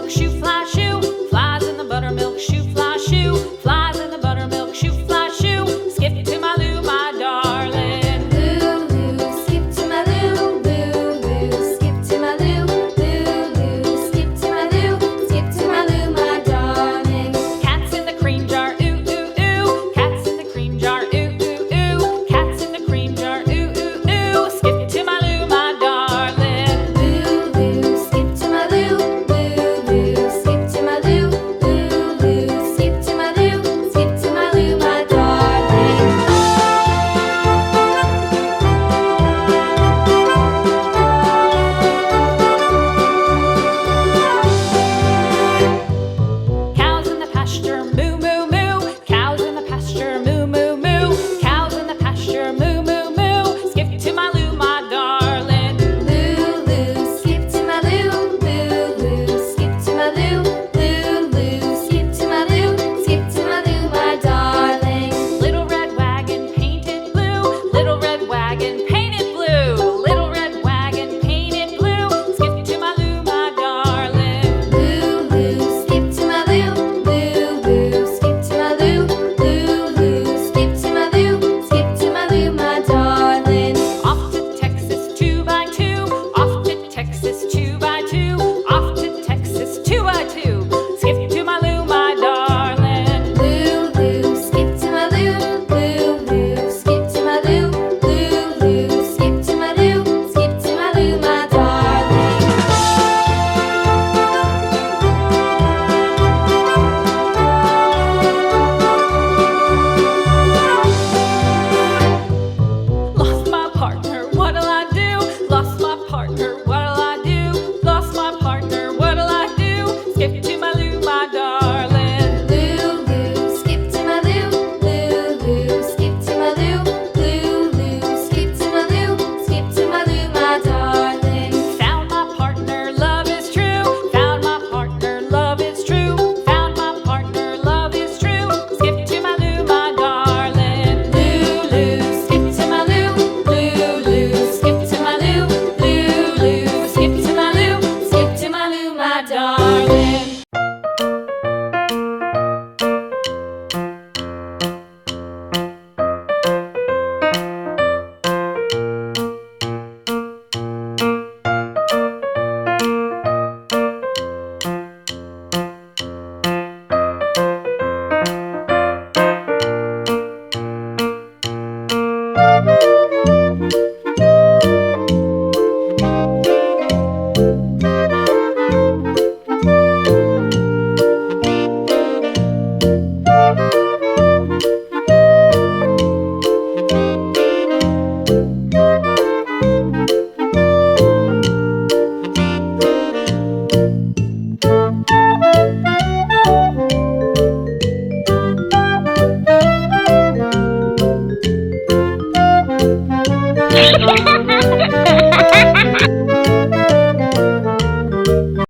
buttermilk shoe, fly shoe. Flies in the buttermilk shoe, fly shoe. Flies in the buttermilk shoe, fly shoe. Skip to my Lou, my darling. Lou, skip to my Lou, Lou, skip to my Lou, Lou, skip to my Lou, skip to my Lou, my darling. Cats in the cream jar, ooh, ooh, ooh. Cats in the cream jar, ooh, ooh, ooh. Cats in the cream jar, ooh, ooh, ooh. Skip to my Lou, my darling. Lou, skip to my Lou, Lou, skip to my Lou, Lou, skip to my Lou, skip to my Lou, my darling. Cows in the pasture, moo, moo, moo. Cows in the pasture, moo, moo, moo. Cows in the pasture, moo, moo, moo. Skip to my Lou, my darling. Lou, skip to my Lou, Lou, skip to my Lou, Lou, skip to my Lou, skip to my Lou, my darling. Little red wagon painted blue. Little red wagon painted blue. Little red wagon painted blue. Skip to my Lou, my darling. Lou, skip to my Lou, Lou, skip to my Lou, Lou, skip to my Lou, skip to my Lou, my darling. Off to Texas 2x2. Off to Texas 2x2. Off to Texas 2x2. Skip to my Lou, my darling. Lou, skip to my Lou, Lou, skip to my Lou, Lou, skip to my Lou, skip to my Lou, my darling. Lost my partner, what'll I do? Lost my partner, what'll I do? Lost my partner, what'll I do? Skip to my Lou, my darling. Lou, skip to my Lou, Lou, skip to my Lou, Lou, skip to my Lou, skip to my Lou, my darling. Found my partner, love is true. Found my partner, love is true. Found my partner, love is true. Skip to my Lou, my darling. Lou, skip to my Lou, Lou, skip to my Lou, Lou, skip to my Lou, skip to my Lou, my darling.